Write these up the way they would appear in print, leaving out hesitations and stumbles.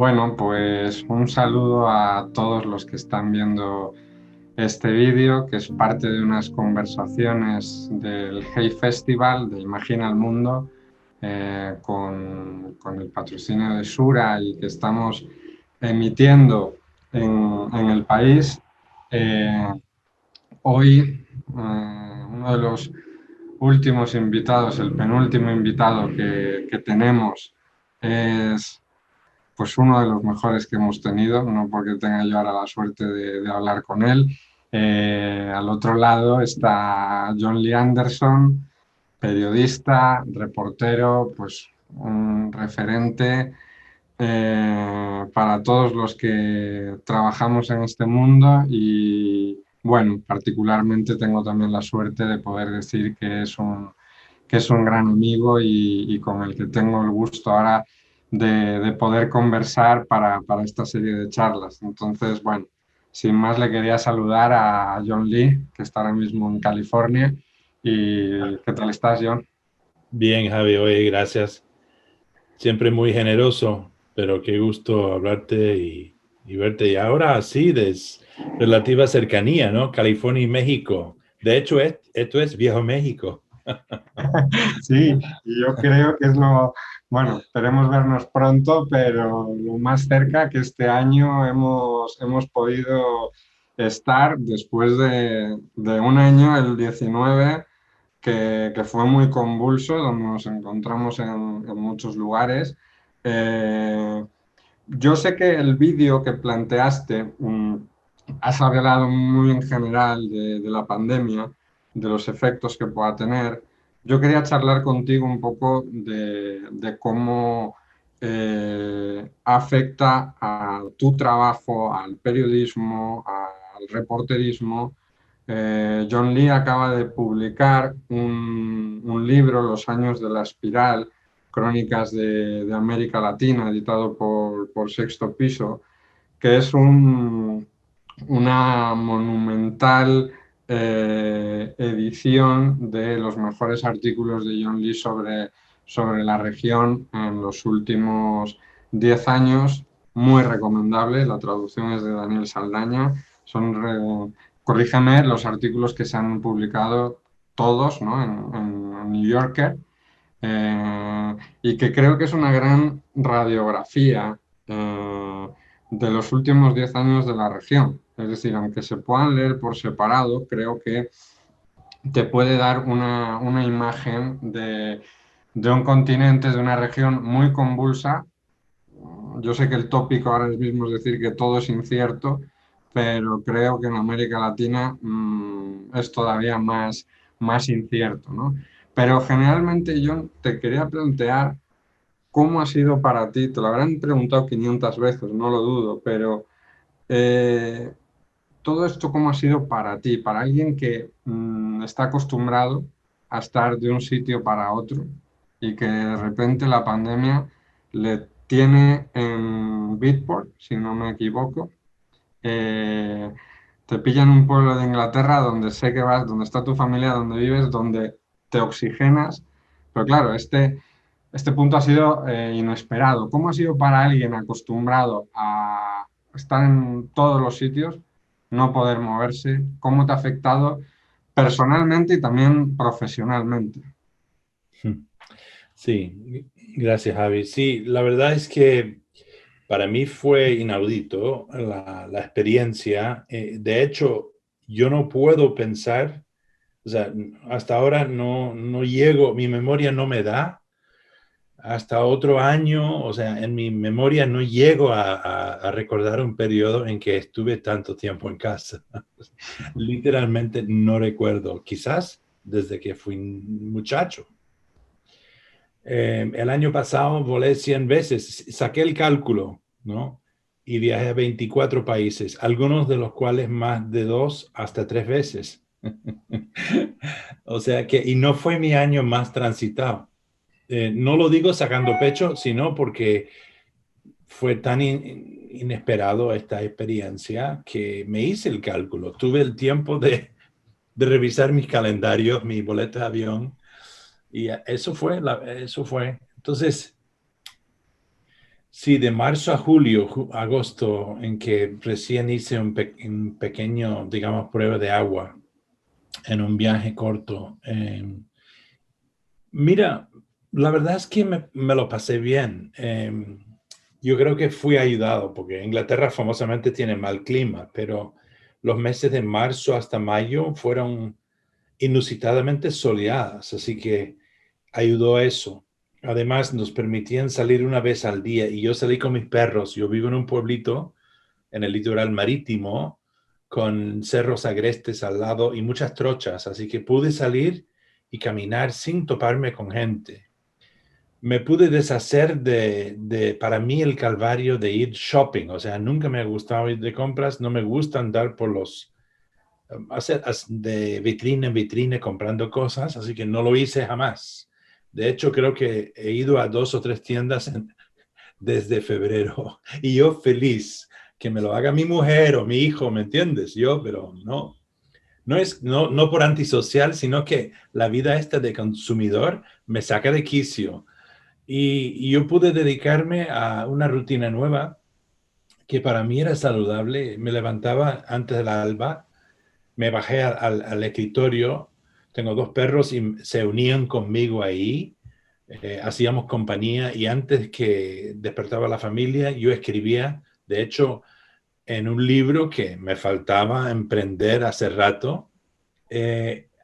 Bueno, pues un saludo a todos los que están viendo este vídeo, que es parte de unas conversaciones del Hey Festival de Imagina el Mundo, con el patrocinio de Sura y que estamos emitiendo en el país. Eh, Hoy, uno de los últimos invitados, el penúltimo invitado que tenemos es pues uno de los mejores que hemos tenido, no porque tenga yo ahora la suerte de hablar con él. Al otro lado está John Lee Anderson, periodista, reportero, pues un referente para todos los que trabajamos en este mundo y bueno, particularmente tengo también la suerte de poder decir que es un gran amigo y con el que tengo el gusto ahora de poder conversar para esta serie de charlas. Entonces, bueno, sin más le quería saludar a John Lee, que está ahora mismo en California. ¿Y qué tal estás, John? Bien, Javi, oye, gracias. Siempre muy generoso, pero qué gusto hablarte y verte. Y ahora sí, de relativa cercanía, ¿no? California y México. De hecho, esto es Viejo México. Sí, y yo creo que es bueno, esperemos vernos pronto, pero lo más cerca que este año hemos podido estar después de un año, el 19, que fue muy convulso, donde nos encontramos en muchos lugares. Eh, yo sé que el vídeo que planteaste, has hablado muy en general de la pandemia, de los efectos que pueda tener. Yo quería charlar contigo un poco de cómo afecta a tu trabajo, al periodismo, al reporterismo. John Lee acaba de publicar un libro, Los años de la espiral, Crónicas de América Latina, editado por Sexto Piso, que es una monumental edición de los mejores artículos de John Lee sobre la región en los últimos 10 años. Muy recomendable, la traducción es de Daniel Saldaña. Corrígeme, los artículos que se han publicado todos, ¿no? en New Yorker, y que creo que es una gran radiografía de los últimos 10 años de la región. Es decir, aunque se puedan leer por separado, creo que te puede dar una imagen de un continente, de una región muy convulsa. Yo sé que el tópico ahora mismo es decir que todo es incierto, pero creo que en América Latina es todavía más incierto, ¿no? Pero generalmente yo te quería plantear cómo ha sido para ti, te lo habrán preguntado 500 veces, no lo dudo, pero eh, todo esto cómo ha sido para ti, para alguien que está acostumbrado a estar de un sitio para otro y que de repente la pandemia le tiene en Beatport, si no me equivoco. eh, Te pilla en un pueblo de Inglaterra donde sé que vas, donde está tu familia, donde vives, donde te oxigenas, pero claro, este punto ha sido inesperado. ¿Cómo ha sido para alguien acostumbrado a estar en todos los sitios, no poder moverse? ¿Cómo te ha afectado personalmente y también profesionalmente? Sí, gracias, Javi. Sí, la verdad es que para mí fue inaudito la experiencia. De hecho, yo no puedo pensar, o sea, hasta ahora no llego, mi memoria no me da hasta otro año, o sea, en mi memoria no llego a recordar un periodo en que estuve tanto tiempo en casa. Literalmente no recuerdo, quizás desde que fui muchacho. El año pasado volé 100 veces, saqué el cálculo, ¿no? Y viajé a 24 países, algunos de los cuales más de 2 hasta 3 veces. O sea que, y no fue mi año más transitado. No lo digo sacando pecho, sino porque fue tan inesperado esta experiencia que me hice el cálculo. Tuve el tiempo de revisar mis calendarios, mi boleto de avión, y eso fue. Entonces, Sí, de marzo a julio, agosto, en que recién hice un pequeño, digamos, prueba de agua en un viaje corto. Mira, la verdad es que me lo pasé bien. Yo creo que fui ayudado porque Inglaterra famosamente tiene mal clima, pero los meses de marzo hasta mayo fueron inusitadamente soleadas, así que ayudó a eso. Además, nos permitían salir una vez al día y yo salí con mis perros. Yo vivo en un pueblito en el litoral marítimo con cerros agrestes al lado y muchas trochas, así que pude salir y caminar sin toparme con gente. Me pude deshacer para mí, el calvario de ir shopping. O sea, nunca me ha gustado ir de compras, no me gusta andar por hacer de vitrina en vitrina comprando cosas, así que no lo hice jamás. De hecho, creo que he ido a 2 o 3 tiendas desde febrero y yo feliz que me lo haga mi mujer o mi hijo, ¿me entiendes? Yo, pero no, no por antisocial, sino que la vida esta de consumidor me saca de quicio y yo pude dedicarme a una rutina nueva que para mí era saludable. Me levantaba antes del alba, me bajé al escritorio, tengo 2 perros y se unían conmigo ahí, hacíamos compañía y antes que despertaba la familia yo escribía, de hecho, en un libro que me faltaba emprender hace rato.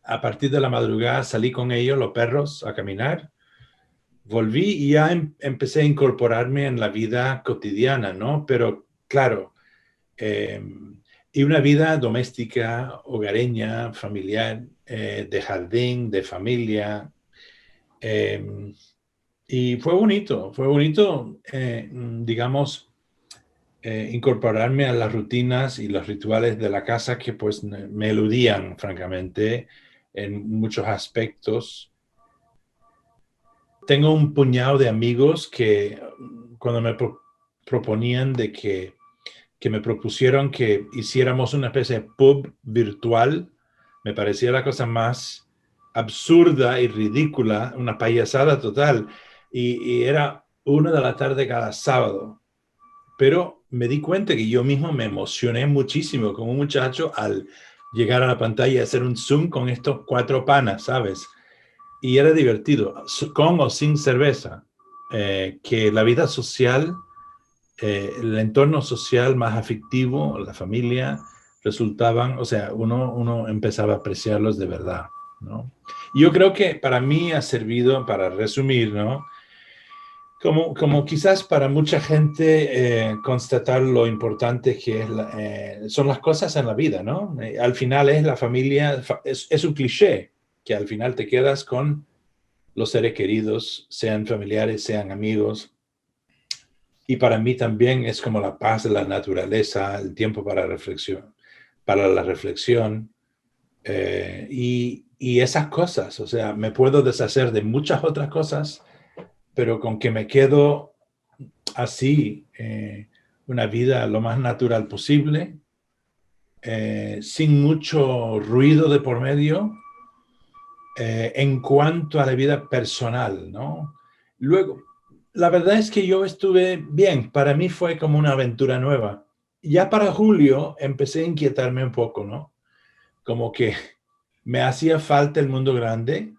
A partir de la madrugada salí con ellos, los perros, a caminar, volví y ya empecé a incorporarme en la vida cotidiana, ¿no? Pero claro, eh, y una vida doméstica, hogareña, familiar, de jardín, de familia. eh, y fue bonito, digamos, incorporarme a las rutinas y los rituales de la casa que pues me eludían, francamente, en muchos aspectos. Tengo un puñado de amigos que cuando me proponían que me propusieron que hiciéramos una especie de pub virtual, me parecía la cosa más absurda y ridícula, una payasada total. Y era 1 de la tarde cada sábado. Pero me di cuenta que yo mismo me emocioné muchísimo como un muchacho al llegar a la pantalla y hacer un zoom con estos 4 panas, ¿sabes? Y era divertido, con o sin cerveza, que la vida social, el entorno social más afectivo, la familia, resultaban, o sea, uno empezaba a apreciarlos de verdad, ¿no? Y yo creo que para mí ha servido, para resumir, ¿no? Como quizás para mucha gente constatar lo importante que son las cosas en la vida, ¿no? Al final es la familia, es un cliché que al final te quedas con los seres queridos, sean familiares, sean amigos. Y para mí también es como la paz de la naturaleza, el tiempo para la reflexión y esas cosas. O sea, me puedo deshacer de muchas otras cosas, pero con que me quedo así, una vida lo más natural posible, sin mucho ruido de por medio, en cuanto a la vida personal, ¿no? Luego, la verdad es que yo estuve bien, para mí fue como una aventura nueva. Ya para julio empecé a inquietarme un poco, ¿no? Como que me hacía falta el mundo grande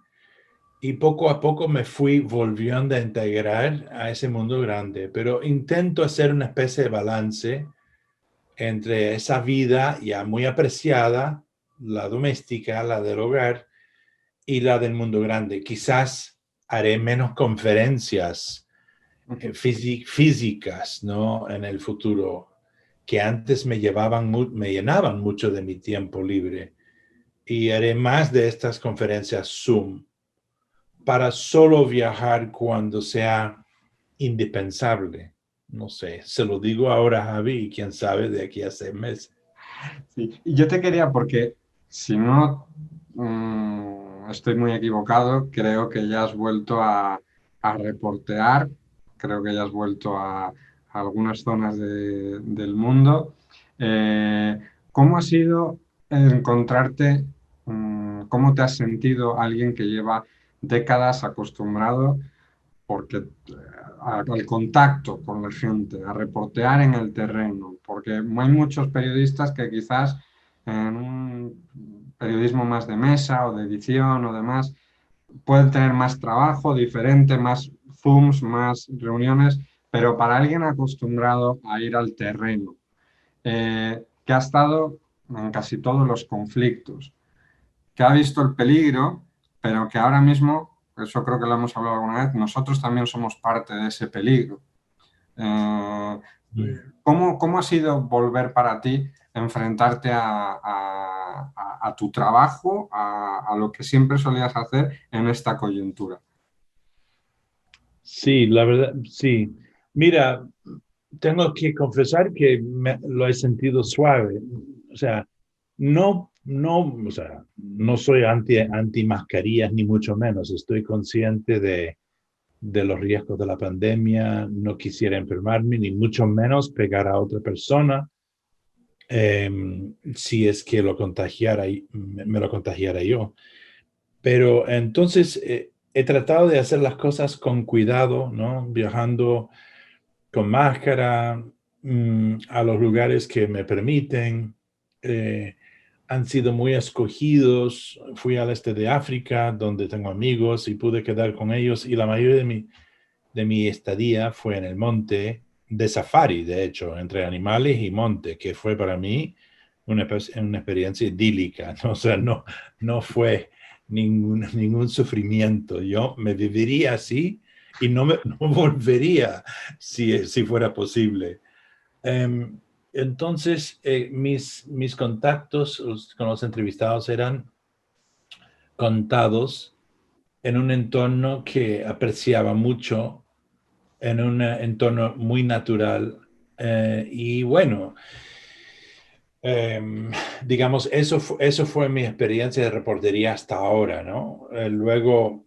y poco a poco me fui volviendo a integrar a ese mundo grande, pero intento hacer una especie de balance entre esa vida ya muy apreciada, la doméstica, la del hogar, y la del mundo grande. Quizás haré menos conferencias físicas, ¿no? En el futuro, que antes me llenaban mucho de mi tiempo libre. Y haré más de estas conferencias Zoom para solo viajar cuando sea indispensable. No sé, se lo digo ahora, Javi, y quién sabe de aquí a 6 meses. Sí, y yo te quería, porque si no estoy muy equivocado, creo que ya has vuelto a reportear, creo que ya has vuelto a algunas zonas del mundo. Eh, ¿Cómo ha sido encontrarte, cómo te has sentido alguien que lleva décadas acostumbrado porque al contacto con la gente, a reportear en el terreno, porque hay muchos periodistas que quizás en un periodismo más de mesa o de edición o demás pueden tener más trabajo, diferente, más Zooms, más reuniones, pero para alguien acostumbrado a ir al terreno, que ha estado en casi todos los conflictos, que ha visto el peligro, pero que ahora mismo, eso creo que lo hemos hablado alguna vez, nosotros también somos parte de ese peligro. Eh, Mm. ¿Cómo ha sido volver para ti, enfrentarte a tu trabajo, a lo que siempre solías hacer en esta coyuntura? Sí, la verdad, sí. Mira, tengo que confesar que lo he sentido suave. O sea, o sea, no soy anti mascarillas ni mucho menos. Estoy consciente de los riesgos de la pandemia. No quisiera enfermarme ni mucho menos pegar a otra persona. eh, si es que lo contagiara, me lo contagiara yo. Pero entonces he tratado de hacer las cosas con cuidado, ¿no? Viajando con máscara a los lugares que me permiten. Eh, Han sido muy escogidos. Fui al este de África, donde tengo amigos y pude quedar con ellos. Y la mayoría de mi estadía fue en el monte de safari, de hecho, entre animales y monte, que fue para mí una experiencia idílica, ¿no? O sea, no fue ningún sufrimiento. Yo me viviría así y no volvería si fuera posible. Entonces, mis contactos con los entrevistados eran contados en un entorno que apreciaba mucho, en un entorno muy natural. Y bueno, eh, digamos, eso fue mi experiencia de reportería hasta ahora, ¿no? Luego,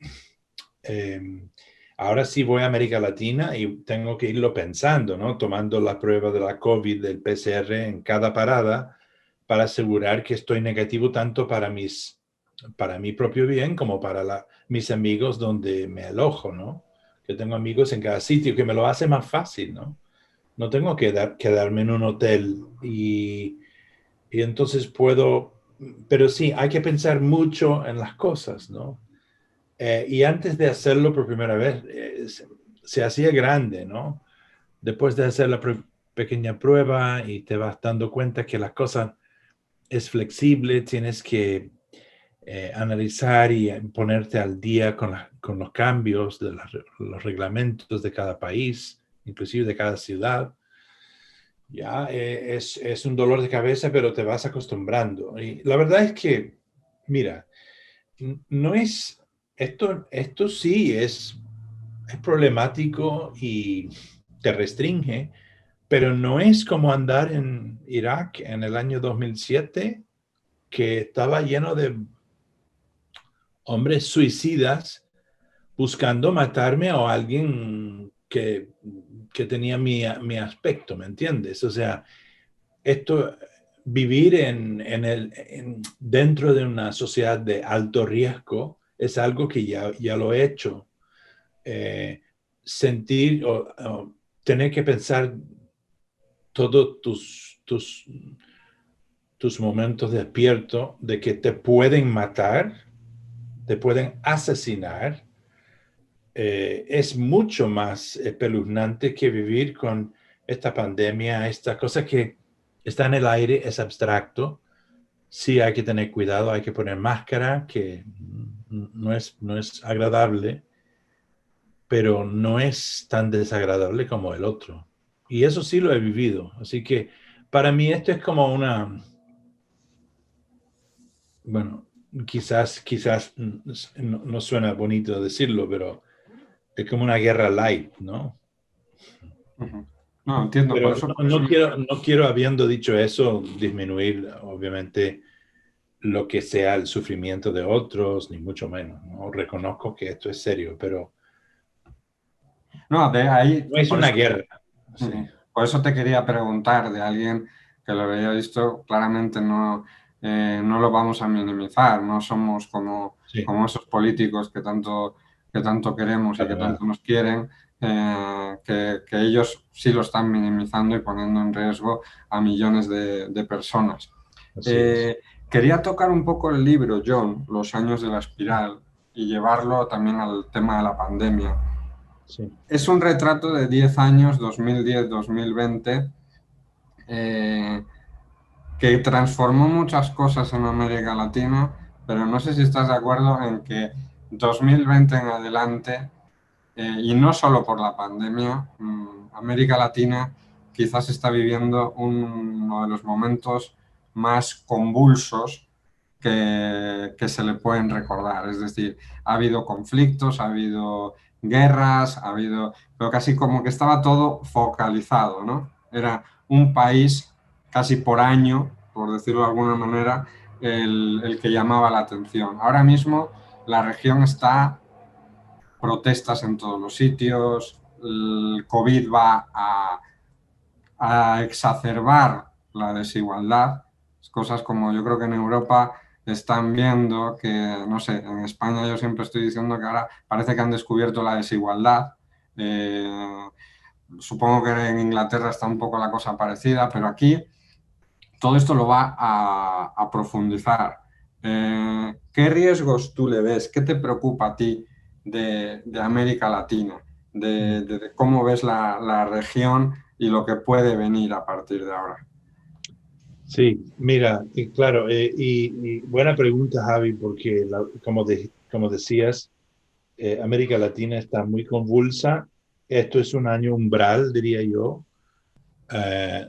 eh, ahora sí voy a América Latina y tengo que irlo pensando, ¿no? Tomando la prueba de la COVID, del PCR en cada parada para asegurar que estoy negativo tanto para mi propio bien como para mis amigos donde me alojo, ¿no? Que tengo amigos en cada sitio, que me lo hace más fácil, ¿no? No tengo que quedarme en un hotel y entonces puedo, pero sí, hay que pensar mucho en las cosas, ¿no? Y antes de hacerlo por primera vez, se hacía grande, ¿no? Después de hacer la pequeña prueba y te vas dando cuenta que la cosa es flexible, tienes que analizar y ponerte al día con los cambios de los reglamentos de cada país, inclusive de cada ciudad. Ya es un dolor de cabeza, pero te vas acostumbrando. Y la verdad es que, mira, no es, esto sí es problemático y te restringe, pero no es como andar en Irak en el año 2007, que estaba lleno de hombres suicidas buscando matarme o alguien que tenía mi aspecto, ¿me entiendes? O sea, esto, vivir dentro de una sociedad de alto riesgo es algo que ya lo he hecho. Eh, Sentir o tener que pensar todos tus momentos despierto de que te pueden matar, te pueden asesinar, es mucho más espeluznante que vivir con esta pandemia, esta cosa que está en el aire, es abstracto. Sí hay que tener cuidado, hay que poner máscara, que no es agradable, pero no es tan desagradable como el otro. Y eso sí lo he vivido. Así que para mí esto es como bueno, quizás no suena bonito decirlo, pero es como una guerra light, ¿no? Ujú. No, entiendo, Pero por eso no quiero, habiendo dicho eso, disminuir, obviamente, lo que sea el sufrimiento de otros, ni mucho menos, ¿no? Reconozco que esto es serio, pero no, de ahí, no es una guerra. Sí, ujú. Por eso te quería preguntar de alguien que lo había visto, claramente no, no lo vamos a minimizar, no somos como, sí. como esos políticos que tanto que tanto queremos y que para nada. tanto nos quieren, que ellos sí lo están minimizando y poniendo en riesgo a millones de personas. Así es. Eh, Quería tocar un poco el libro, John, Los años de la espiral, y llevarlo también al tema de la pandemia. Sí. Es un retrato de 10 años, 2010-2020, eh, que transformó muchas cosas en América Latina, pero no sé si estás de acuerdo en que 2020 en adelante, y no solo por la pandemia, América Latina quizás está viviendo uno de los momentos más convulsos que se le pueden recordar. Es decir, ha habido conflictos, ha habido guerras, ha habido, pero casi como que estaba todo focalizado, ¿no? Era un país casi por año, por decirlo de alguna manera, el que llamaba la atención. Ahora mismo la región está protestas en todos los sitios, el COVID va a exacerbar la desigualdad, cosas como yo creo que en Europa están viendo que, no sé, en España yo siempre estoy diciendo que ahora parece que han descubierto la desigualdad. Eh, Supongo que en Inglaterra está un poco la cosa parecida, pero aquí todo esto lo va a profundizar. ¿Qué riesgos tú le ves? ¿Qué te preocupa a ti de América Latina? De cómo ves la región y lo que puede venir a partir de ahora. Sí, mira, y claro, y buena pregunta, Javi, porque como decías, América Latina está muy convulsa. Esto es un año umbral, diría yo, eh,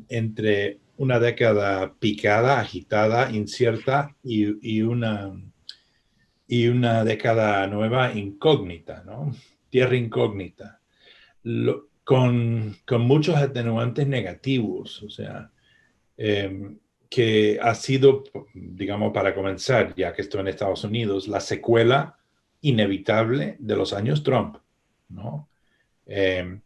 entre una década picada, agitada, incierta y una década nueva incógnita, ¿no? Tierra incógnita, con muchos atenuantes negativos, o sea, que ha sido, digamos, para comenzar, ya que estoy en Estados Unidos, la secuela inevitable de los años Trump, ¿no? De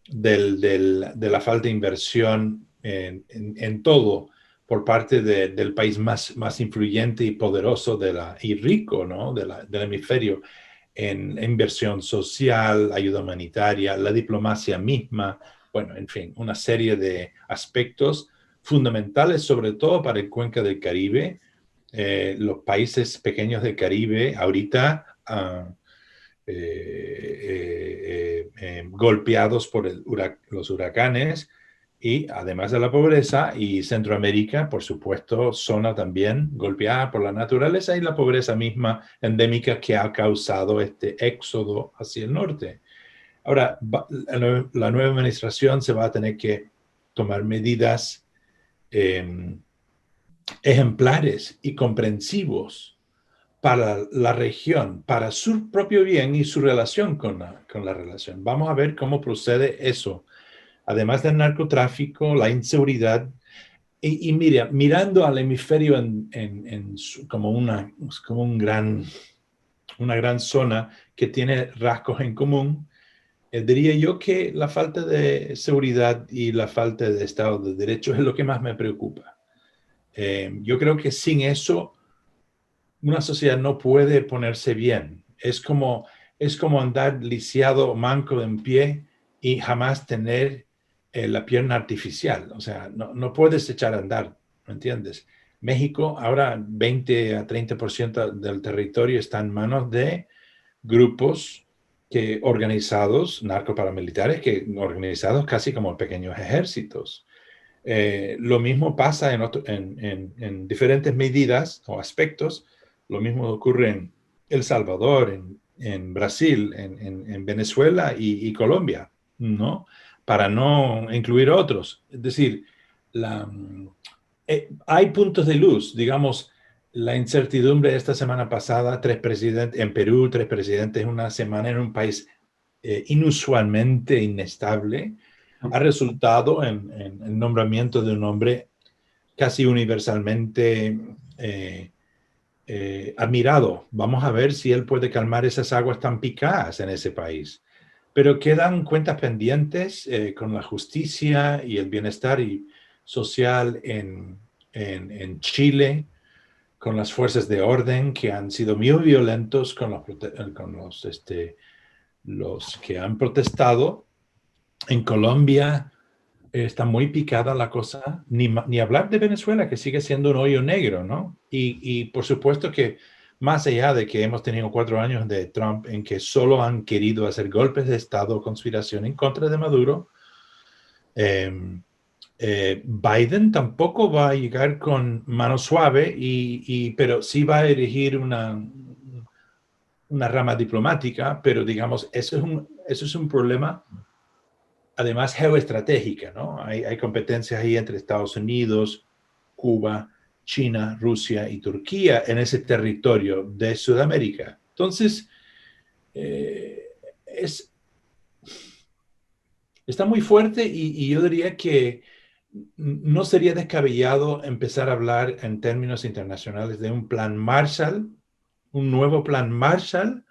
la falta de inversión en todo por parte del país más influyente y poderoso y rico, ¿no? Del hemisferio en inversión social, ayuda humanitaria, la diplomacia misma, bueno, en fin, una serie de aspectos fundamentales, sobre todo para el Cuenca del Caribe. Los países pequeños del Caribe ahorita golpeados por los huracanes y además de la pobreza, y Centroamérica, por supuesto, zona también golpeada por la naturaleza y la pobreza misma endémica que ha causado este éxodo hacia el norte. Ahora, la nueva administración se va a tener que tomar medidas eh, ejemplares y comprensivos para la región, para su propio bien y su relación con la relación. Vamos a ver cómo procede eso. Además del narcotráfico, la inseguridad, y mira, mirando al hemisferio como, como una gran zona que tiene rasgos en común, diría yo que la falta de seguridad y la falta de Estado de Derecho es lo que más me preocupa. Yo creo que sin eso una sociedad no puede ponerse bien. Es como andar lisiado, manco en pie y jamás tener la pierna artificial. O sea, no puedes echar a andar, ¿me entiendes? México, ahora 20 a 30% del territorio está en manos de grupos organizados, narcoparamilitares, organizados casi como pequeños ejércitos. Lo mismo pasa en diferentes medidas o aspectos. Lo mismo ocurre en El Salvador, en Brasil, en Venezuela y Colombia, ¿no? Para no incluir otros. Es decir, la, hay puntos de luz, digamos, la incertidumbre de esta semana pasada, tres presidentes en Perú, tres presidentes en una semana en un país inusualmente inestable, ha resultado en el nombramiento de un hombre casi universalmente admirado. Vamos a ver si él puede calmar esas aguas tan picadas en ese país. Pero quedan cuentas pendientes con la justicia y el bienestar social en Chile, con las fuerzas de orden que han sido muy violentos con los los que han protestado. En Colombia está muy picada la cosa, ni hablar de Venezuela, que sigue siendo un hoyo negro, ¿no? Y por supuesto que más allá de que hemos tenido 4 años de Trump en que solo han querido hacer golpes de Estado, conspiración en contra de Maduro, Biden tampoco va a llegar con mano suave, pero sí va a erigir una rama diplomática, pero digamos, eso es un problema además geoestratégica, ¿no? Hay competencias ahí entre Estados Unidos, Cuba, China, Rusia y Turquía en ese territorio de Sudamérica. Entonces, eh, es, está muy fuerte y yo diría que no sería descabellado empezar a hablar en términos internacionales de un plan Marshall, un nuevo plan Marshall,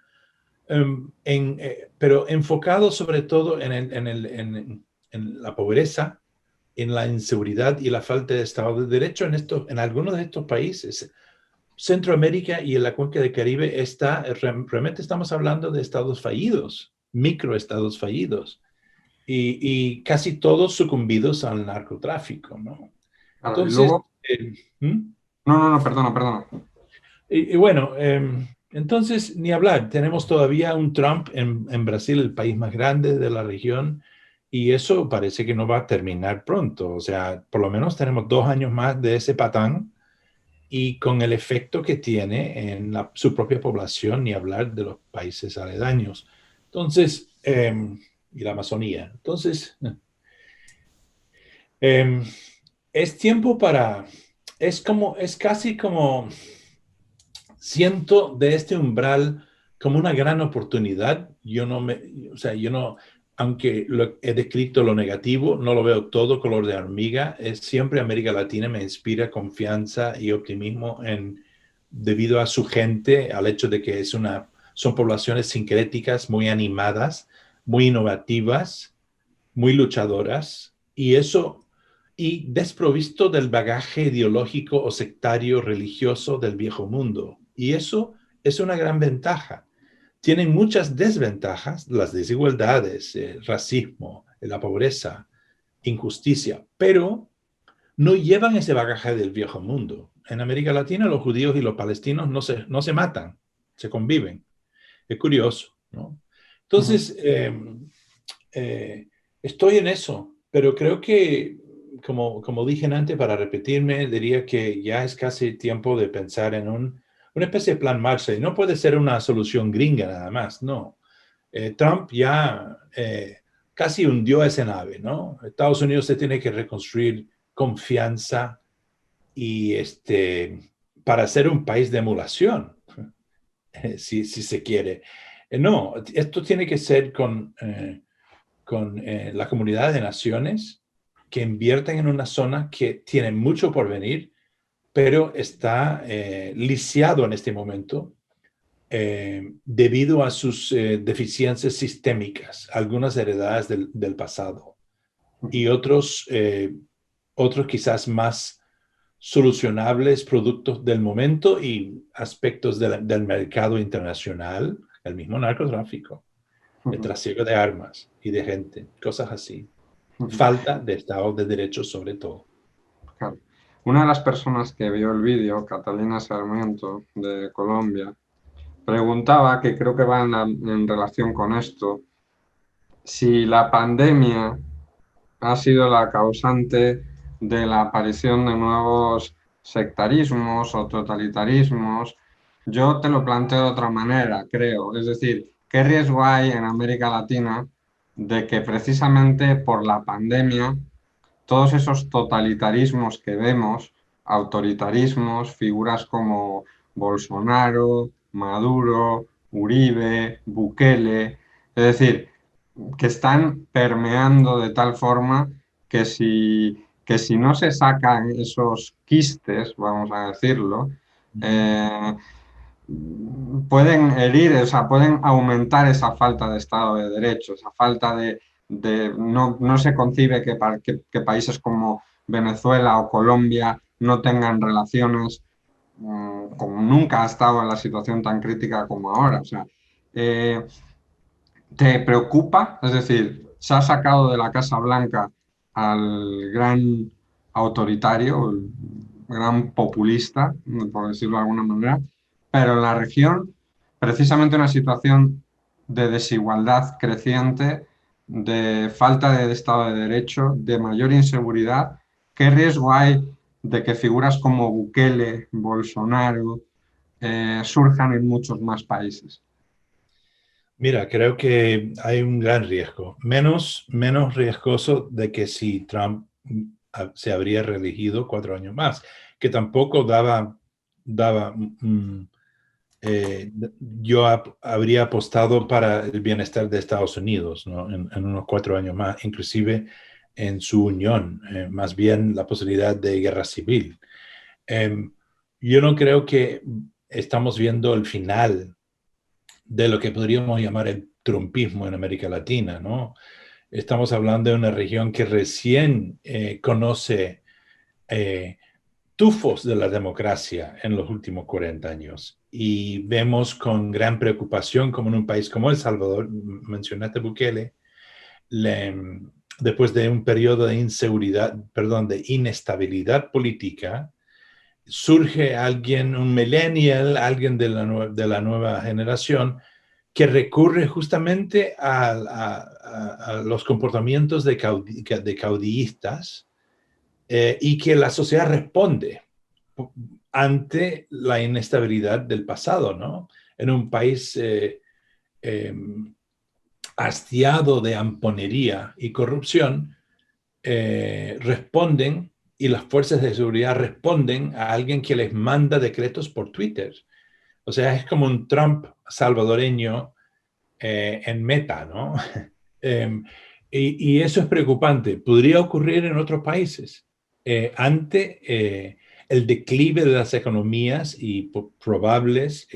pero enfocado sobre todo en la pobreza, en la inseguridad y la falta de Estado de Derecho en algunos de estos países. Centroamérica y en la cuenca del Caribe realmente estamos hablando de estados fallidos, microestados fallidos, y casi todos sucumbidos al narcotráfico, ¿no? Claro, y Entonces, luego, no, no, no, perdona, perdona. bueno, entonces ni hablar, tenemos todavía un Trump en Brasil, el país más grande de la región, y eso parece que no va a terminar pronto. O sea, por lo menos tenemos 2 años más de ese patán y con el efecto que tiene en su propia población, ni hablar de los países aledaños. Entonces, y la Amazonía. Entonces, eh, es tiempo es casi como, siento de este umbral como una gran oportunidad. O sea, yo no, aunque he descrito lo negativo, no lo veo todo color de hormiga. Siempre América Latina me inspira confianza y optimismo debido a su gente, al hecho de que son poblaciones sincréticas, muy animadas, muy innovativas, muy luchadoras, y desprovisto del bagaje ideológico o sectario religioso del viejo mundo. Y eso es una gran ventaja. Tienen muchas desventajas, las desigualdades, el racismo, la pobreza, injusticia, pero no llevan ese bagaje del viejo mundo. En América Latina los judíos y los palestinos no se matan, se conviven. Es curioso, ¿no? Ujú. Entonces, estoy en eso, pero creo que, como dije antes, para repetirme, diría que ya es casi tiempo de pensar en una especie de plan Marshall. No puede ser una solución gringa nada más, no. Trump ya casi hundió esa nave, ¿no? Estados Unidos se tiene que reconstruir confianza y para ser un país de emulación, si se quiere. No, esto tiene que ser con la comunidad de naciones que invierten en una zona que tiene mucho por venir, pero está lisiado en este momento debido a sus deficiencias sistémicas, algunas heredadas del pasado y otros quizás más solucionables productos del momento y aspectos del mercado internacional, el mismo narcotráfico, el Ujú. trasiego de armas y de gente, cosas así. Ujú. Falta de Estado de Derecho sobre todo. Claro. Una de las personas que vio el vídeo, Catalina Sarmiento, de Colombia, preguntaba, que creo que va en relación con esto, si la pandemia ha sido la causante de la aparición de nuevos sectarismos o totalitarismos. Yo te lo planteo de otra manera, creo. Es decir, ¿qué riesgo hay en América Latina de que precisamente por la pandemia todos esos totalitarismos que vemos, autoritarismos, figuras como Bolsonaro, Maduro, Uribe, Bukele, es decir, que están permeando de tal forma que si no se sacan esos quistes, vamos a decirlo, Ujú. eh, pueden herir, o sea, pueden aumentar esa falta de Estado de Derecho, esa falta no, no se concibe que países como Venezuela o Colombia no tengan relaciones, como nunca ha estado en la situación tan crítica como ahora. O sea, eh, ¿Te preocupa? Es decir, se ha sacado de la Casa Blanca al gran autoritario, el gran populista, por decirlo de alguna manera, pero en la región, precisamente una situación de desigualdad creciente, de falta de Estado de Derecho, de mayor inseguridad. ¿Qué riesgo hay de que figuras como Bukele, Bolsonaro, surjan en muchos más países? Mira, creo que hay un gran riesgo, menos riesgoso de que si Trump se habría reelegido 4 años más, que tampoco daba eh, yo habría apostado para el bienestar de Estados Unidos, ¿no? En unos 4 años más, inclusive en su unión, más bien la posibilidad de guerra civil. Em, yo no creo que estamos viendo el final de lo que podríamos llamar el trumpismo en América Latina, ¿no? Estamos hablando de una región que recién conoce eh, tufos de la democracia en los últimos 40 años. Y vemos con gran preocupación como en un país como El Salvador, mencionaste Bukele, le, después de un periodo de inseguridad, perdón, de inestabilidad política, surge alguien, un millennial, alguien de la nueva generación, que recurre justamente a los comportamientos de caudillistas y que la sociedad responde ante la inestabilidad del pasado, ¿no? En un país eh, hastiado de amponería y corrupción, responden y las fuerzas de seguridad responden a alguien que les manda decretos por Twitter. O sea, es como un Trump salvadoreño en meta, ¿no? Eh, y eso es preocupante. Podría ocurrir en otros países. Ante el declive de las economías y probables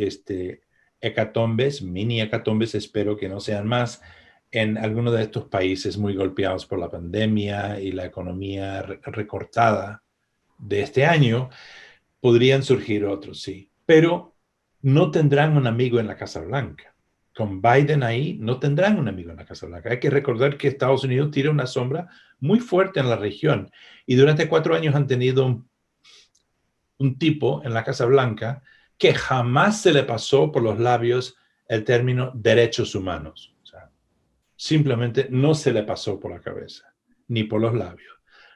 hecatombes, mini hecatombes, espero que no sean más, en algunos de estos países muy golpeados por la pandemia y la economía recortada de este año, podrían surgir otros, sí. Pero no tendrán un amigo en la Casa Blanca. Con Biden ahí, no tendrán un amigo en la Casa Blanca. Hay que recordar que Estados Unidos tiene una sombra muy fuerte en la región y durante 4 años han tenido un tipo en la Casa Blanca que jamás se le pasó por los labios el término derechos humanos. O sea, simplemente no se le pasó por la cabeza, ni por los labios.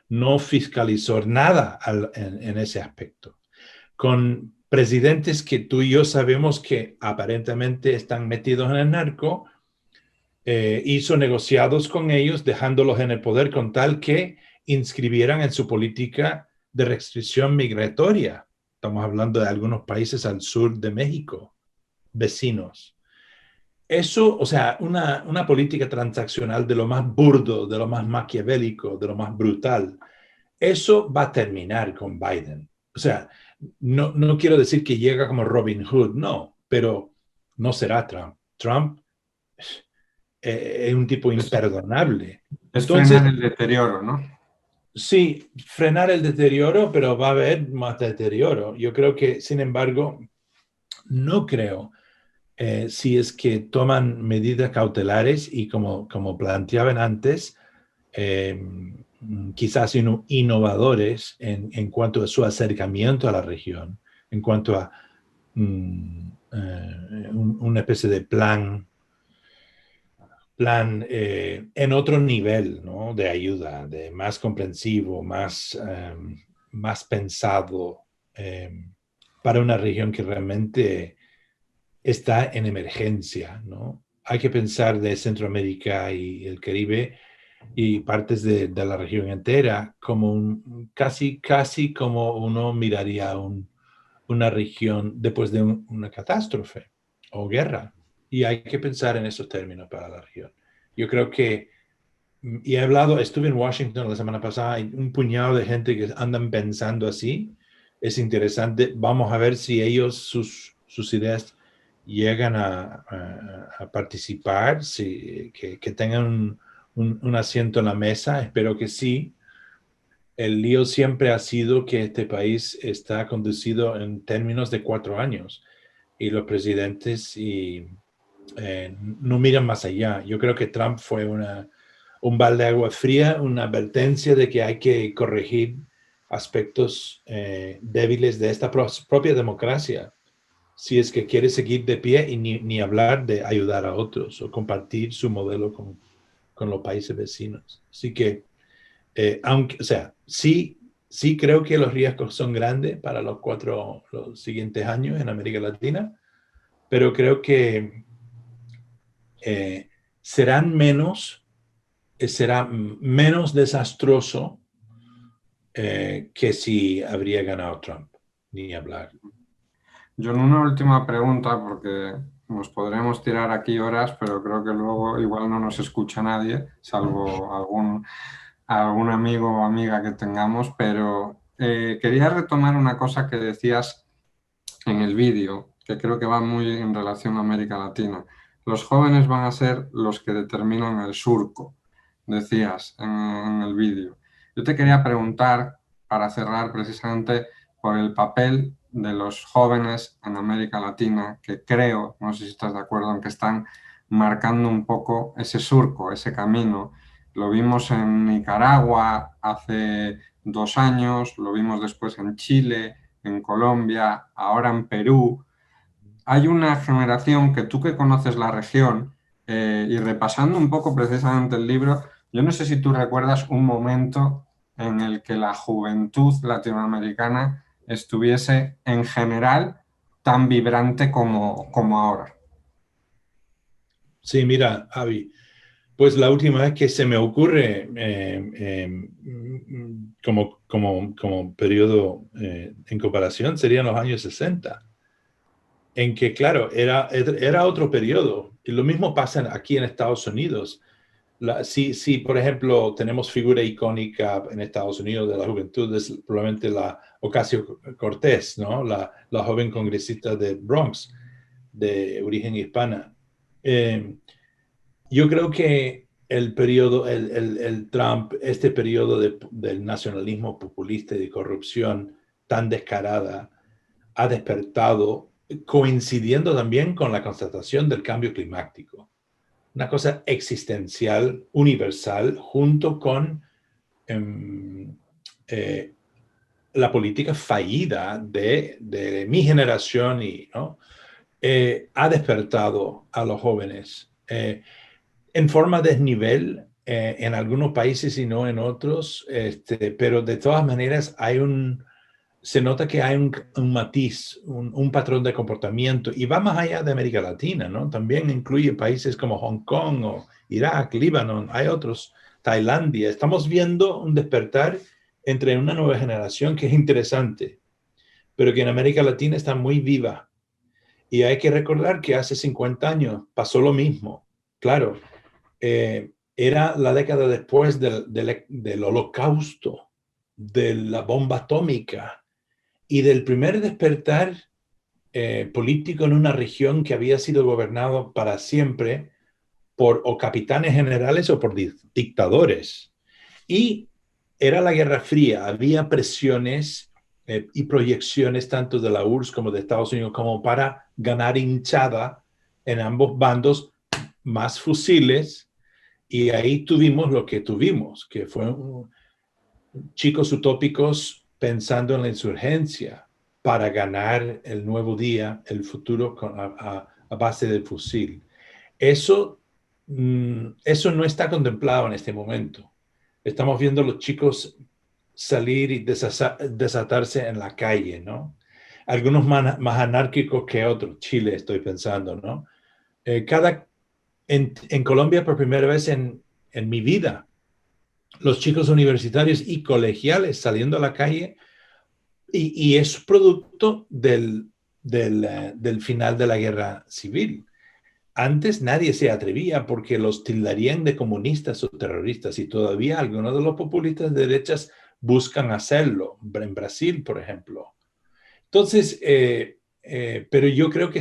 No fiscalizó nada en ese aspecto. Con presidentes que tú y yo sabemos que aparentemente están metidos en el narco, hizo negociados con ellos, dejándolos en el poder con tal que inscribieran en su política de restricción migratoria. Estamos hablando de algunos países al sur de México, vecinos. Eso, o sea, una política transaccional de lo más burdo, de lo más maquiavélico, de lo más brutal, eso va a terminar con Biden. O sea, no quiero decir que llega como Robin Hood, no, pero no será Trump. Trump es un tipo imperdonable. Es Entonces, frenar el deterioro, ¿no? sí, frenar el deterioro, pero va a haber más deterioro. Yo creo que, sin embargo, no creo, si es que toman medidas cautelares y como planteaban antes, eh, quizás innovadores en cuanto a su acercamiento a la región, en cuanto a una especie de plan en otro nivel, ¿no? De ayuda, de más comprensivo, más pensado para una región que realmente está en emergencia, ¿no? Hay que pensar de Centroamérica y el Caribe y partes de la región entera como casi como uno miraría una región después de una catástrofe o guerra. Y hay que pensar en esos términos para la región. Yo creo que, y he hablado, estuve en Washington la semana pasada, hay un puñado de gente que andan pensando así. Es interesante. Vamos a ver si ellos, sus ideas llegan a participar, que tengan un asiento en la mesa. Espero que sí. El lío siempre ha sido que este país está conducido en términos de 4 años y los presidentes no miran más allá. Yo creo que Trump fue un balde de agua fría, una advertencia de que hay que corregir aspectos débiles de esta propia democracia, si es que quiere seguir de pie y ni hablar de ayudar a otros o compartir su modelo con los países vecinos. Así que, aunque, o sea, sí creo que los riesgos son grandes para los siguientes años en América Latina, pero creo que eh, serán menos, será menos desastroso que si habría ganado Trump, ni hablar. Yo en una última pregunta, porque nos podremos tirar aquí horas, pero creo que luego igual no nos escucha nadie, salvo algún amigo o amiga que tengamos, pero quería retomar una cosa que decías en el vídeo, que creo que va muy en relación a América Latina. Los jóvenes van a ser los que determinan el surco, decías en el vídeo. Yo te quería preguntar, para cerrar precisamente, por el papel de los jóvenes en América Latina, que creo, no sé si estás de acuerdo, en que están marcando un poco ese surco, ese camino. Lo vimos en Nicaragua hace 2 años, lo vimos después en Chile, en Colombia, ahora en Perú. Hay una generación que tú que conoces la región y repasando un poco precisamente el libro, yo no sé si tú recuerdas un momento en el que la juventud latinoamericana estuviese en general tan vibrante como ahora. Sí, mira, Avi, pues la última vez que se me ocurre como periodo en comparación serían los años 60, en que, claro, era otro periodo. Y lo mismo pasa aquí en Estados Unidos. Si, por ejemplo, tenemos figura icónica en Estados Unidos de la juventud, es probablemente la Ocasio-Cortez, ¿no? La joven congresista de Bronx, de origen hispana. Eh, yo creo que el periodo, el Trump, este periodo del nacionalismo populista y de corrupción tan descarada, ha despertado, coincidiendo también con la constatación del cambio climático. Una cosa existencial, universal, junto con em, eh, la política fallida de mi generación y, ¿no? Ha despertado a los jóvenes en forma de desnivel en algunos países y no en otros, pero de todas maneras se nota que hay un matiz, un patrón de comportamiento y va más allá de América Latina, ¿no? También incluye países como Hong Kong o Irak, Líbano, hay otros, Tailandia. Estamos viendo un despertar entre una nueva generación que es interesante, pero que en América Latina está muy viva. Y hay que recordar que hace 50 años pasó lo mismo. Claro, era la década después del holocausto, de la bomba atómica y del primer despertar político en una región que había sido gobernado para siempre por o capitanes generales o por dictadores. Y era la Guerra Fría, había presiones y proyecciones tanto de la URSS como de Estados Unidos como para ganar hinchada en ambos bandos, más fusiles, y ahí tuvimos lo que tuvimos, que fue chicos utópicos pensando en la insurgencia para ganar el nuevo día, el futuro a base del fusil. Eso, eso no está contemplado en este momento. Estamos viendo a los chicos salir y desatarse en la calle, ¿no? Algunos más anárquicos que otros. Chile, estoy pensando, ¿no? En Colombia, por primera vez en mi vida, los chicos universitarios y colegiales saliendo a la calle y es producto del final de la guerra civil. Antes nadie se atrevía porque los tildarían de comunistas o terroristas y todavía algunos de los populistas de derechas buscan hacerlo, en Brasil, por ejemplo. Entonces, pero yo creo que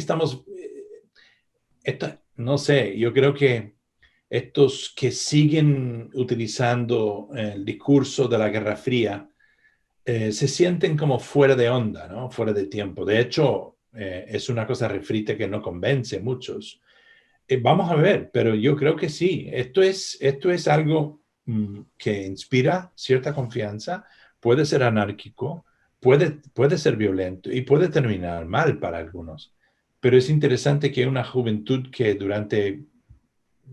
no sé, yo creo que estos que siguen utilizando el discurso de la Guerra Fría se sienten como fuera de onda, ¿no? Fuera de tiempo. De hecho, es una cosa refrita que no convence a muchos. Vamos a ver, pero yo creo que sí. Esto es algo que inspira cierta confianza, puede ser anárquico, puede ser violento y puede terminar mal para algunos. Pero es interesante que una juventud que durante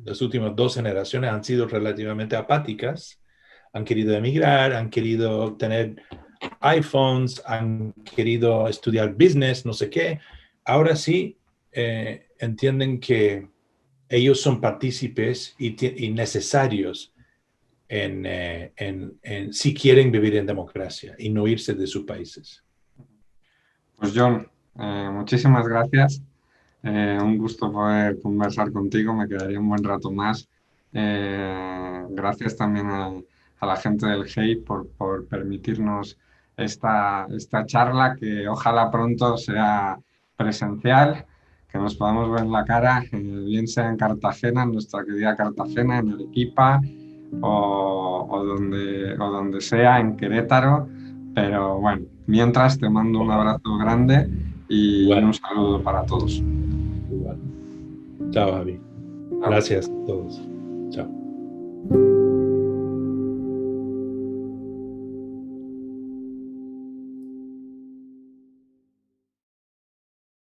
las últimas 2 generaciones han sido relativamente apáticas, han querido emigrar, han querido tener iPhones, han querido estudiar business, no sé qué. Ahora sí entienden que ellos son partícipes y necesarios si quieren vivir en democracia y no irse de sus países. Pues John, muchísimas gracias. Un gusto poder conversar contigo, me quedaría un buen rato más. Gracias también a la gente del GEI por permitirnos esta charla, que ojalá pronto sea presencial, que nos podamos ver la cara, bien sea en Cartagena, en nuestra querida Cartagena, en Arequipa o donde sea, en Querétaro. Pero bueno, mientras te mando un abrazo grande y un Igual, saludo para todos. igual. Chao, Javi. Chao. Gracias a todos. Chao.